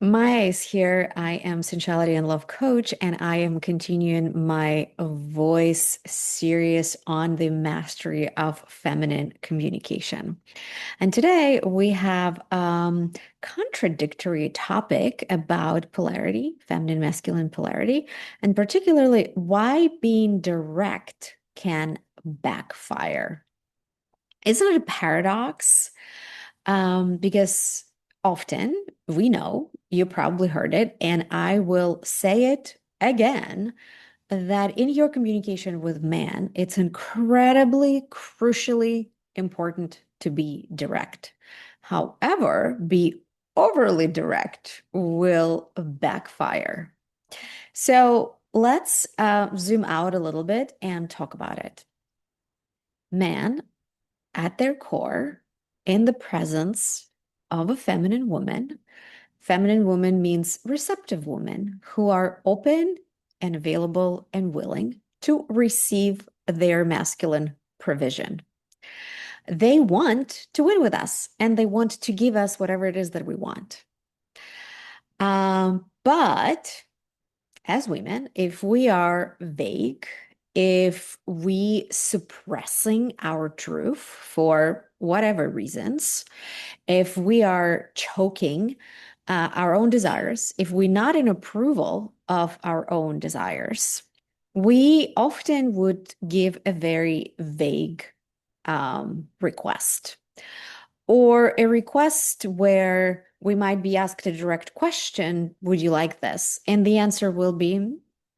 Maya is here. I am sensuality and love coach, and I am continuing my voice series on the mastery of feminine communication. And today we have contradictory topic about polarity, feminine masculine polarity, and particularly why being direct can backfire. Isn't it a paradox? Because often we know, you probably heard it, and I will say it again, that in your communication with man, it's incredibly, crucially important to be direct. However, be overly direct will backfire. So let's zoom out a little bit and talk about it. Man at their core, in the presence of a feminine woman means receptive women who are open and available and willing to receive their masculine provision. They want to win with us and they want to give us whatever it is that we want. But as women, if we are vague, if we suppressing our truth for whatever reasons, if we are choking our own desires, if we're not in approval of our own desires, we often would give a very vague request or a request where we might be asked a direct question, would you like this? And the answer will be,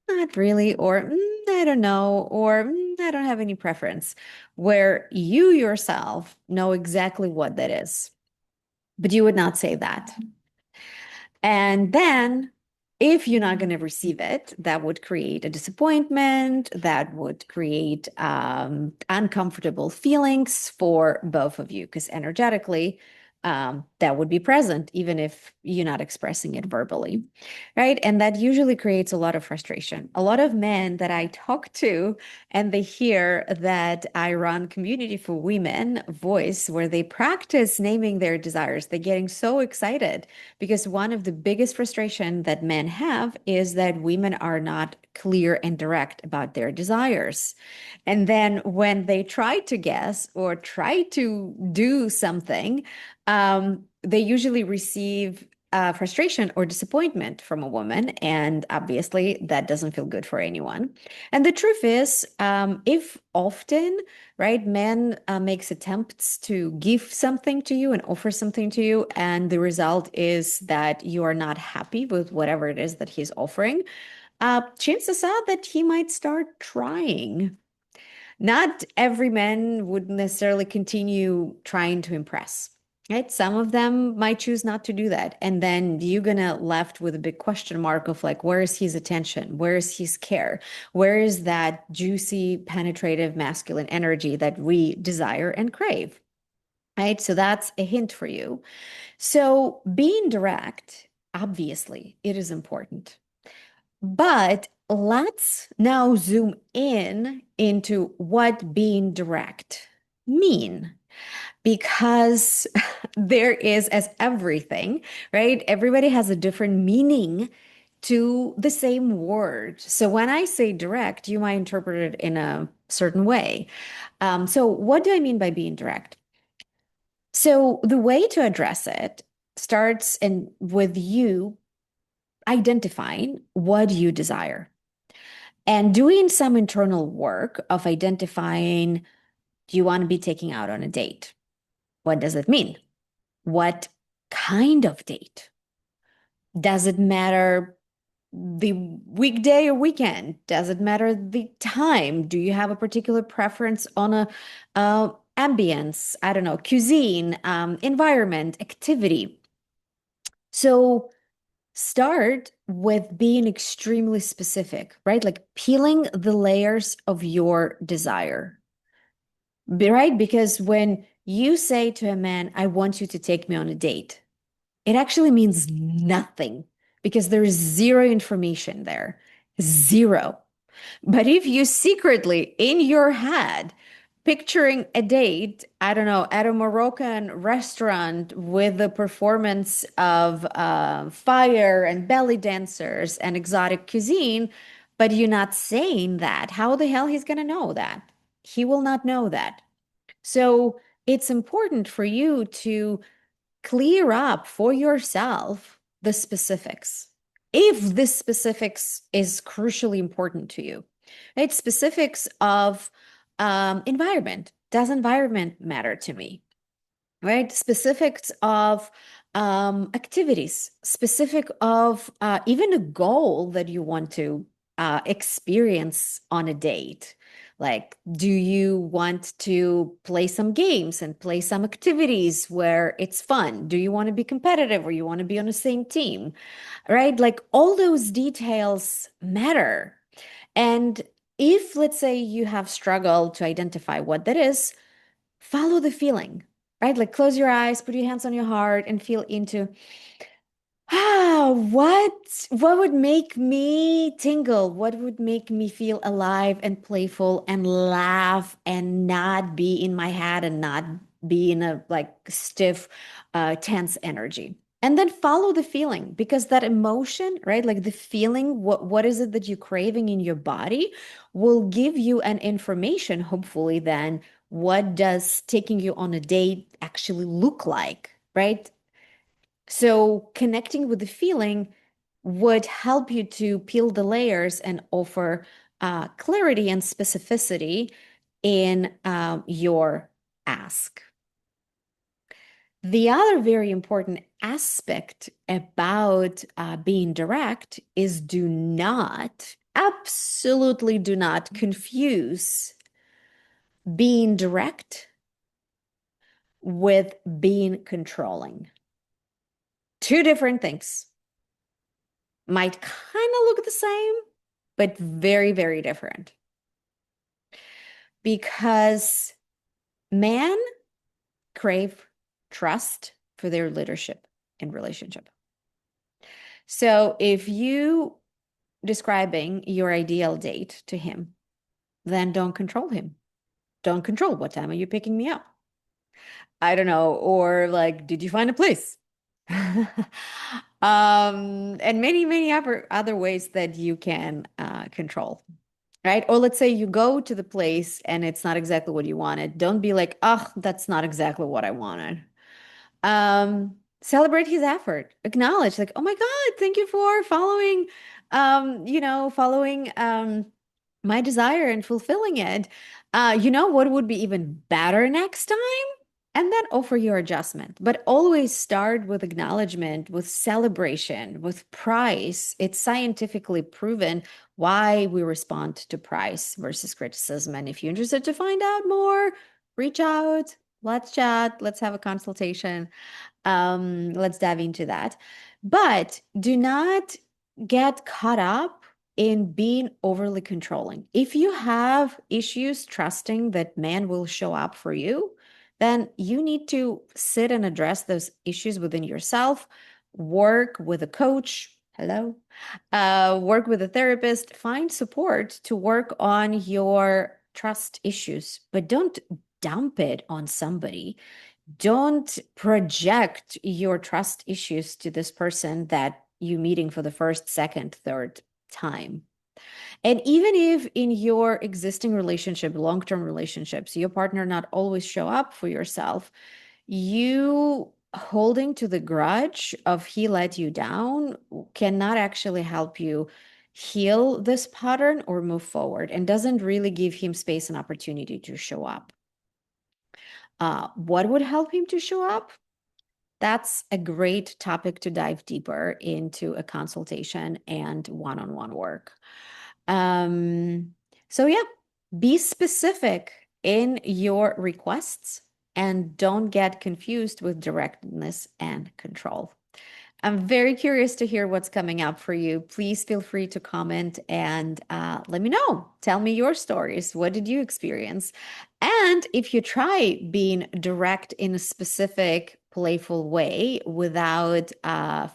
not really, or I don't know, or I don't have any preference, where you yourself know exactly what that is, but you would not say that. And then if you're not going to receive it, that would create a disappointment, that would create uncomfortable feelings for both of you, because energetically, that would be present, even if you're not expressing it verbally, right? And that usually creates a lot of frustration. A lot of men that I talk to, and they hear that I run Community for Women Voice, where they practice naming their desires. They're getting so excited because one of the biggest frustration that men have is that women are not clear and direct about their desires. And then when they try to guess or try to do something, they usually receive frustration or disappointment from a woman. And obviously, that doesn't feel good for anyone. And the truth is, if often, right, men makes attempts to give something to you and offer something to you, and the result is that you are not happy with whatever it is that he's offering, chances are that he might start trying. Not every man would necessarily continue trying to impress. Right? Some of them might choose not to do that. And then you're gonna left with a big question mark of like, where is his attention? Where is his care? Where is that juicy, penetrative masculine energy that we desire and crave? Right? So that's a hint for you. So being direct, obviously, it is important. But let's now zoom in into what being direct mean because there is as everything, right? Everybody has a different meaning to the same word. So when I say direct, you might interpret it in a certain way. So what do I mean by being direct? So the way to address it starts with you identifying what you desire and doing some internal work of identifying, do you want to be taken out on a date? What does it mean? What kind of date? Does it matter the weekday or weekend? Does it matter the time? Do you have a particular preference on a ambience? I don't know, cuisine, environment, activity. So start with being extremely specific, right? Like peeling the layers of your desire, right? Because when you say to a man, I want you to take me on a date, it actually means nothing because there's zero information there. Zero. But if you secretly in your head picturing a date, I don't know, at a Moroccan restaurant with the performance of fire and belly dancers and exotic cuisine, but you're not saying that. How the hell he's gonna know that? He will not know that. So it's important for you to clear up for yourself the specifics. If this specifics is crucially important to you, right? Specifics of environment. Does environment matter to me? Right? Specifics of activities, specific of even a goal that you want to experience on a date. Like, do you want to play some games and play some activities where it's fun? Do you want to be competitive or you want to be on the same team? Right? Like, all those details matter. And if, let's say, you have struggled to identify what that is, follow the feeling, right? Like close your eyes, put your hands on your heart and feel into what would make me tingle? What would make me feel alive and playful and laugh and not be in my head and not be in a like stiff, tense energy? And then follow the feeling because that emotion, right? Like the feeling, what is it that you're craving in your body will give you an information, hopefully, then what does taking you on a date actually look like, right? So connecting with the feeling would help you to peel the layers and offer clarity and specificity in your ask. The other very important aspect about being direct is do not, absolutely do not confuse being direct with being controlling. Two different things. Might kind of look the same, but very, very different. Because men crave trust for their leadership in relationship. So if you describing your ideal date to him, then don't control him. Don't control what time are you picking me up? I don't know. Or like, did you find a place? And many, many other ways that you can control, right? Or let's say you go to the place and it's not exactly what you wanted. Don't be like, oh, that's not exactly what I wanted. Celebrate his effort. Acknowledge, like, oh my God, thank you for following, following my desire and fulfilling it. You know what would be even better next time? And then offer your adjustment. But always start with acknowledgement, with celebration, with price. It's scientifically proven why we respond to price versus criticism. And if you're interested to find out more, reach out, let's chat, let's have a consultation. Let's dive into that. But do not get caught up in being overly controlling. If you have issues trusting that man will show up for you, then you need to sit and address those issues within yourself, work with a coach. Hello. Work with a therapist, find support to work on your trust issues, but don't dump it on somebody. Don't project your trust issues to this person that you're meeting for the first, second, third time. And even if in your existing relationship, long-term relationships, your partner not always show up for yourself, you holding to the grudge of he let you down cannot actually help you heal this pattern or move forward and doesn't really give him space and opportunity to show up. What would help him to show up? That's a great topic to dive deeper into a consultation and one-on-one work. Um, so yeah, be specific in your requests and don't get confused with directness and control. I'm very curious to hear what's coming up for you. Please feel free to comment and let me know. Tell me your stories. What did you experience? And if you try being direct in a specific playful way without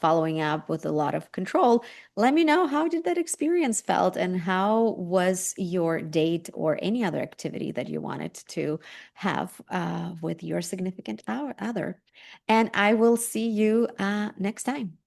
following up with a lot of control. Let me know, how did that experience felt, and how was your date or any other activity that you wanted to have with your significant other. And I will see you next time.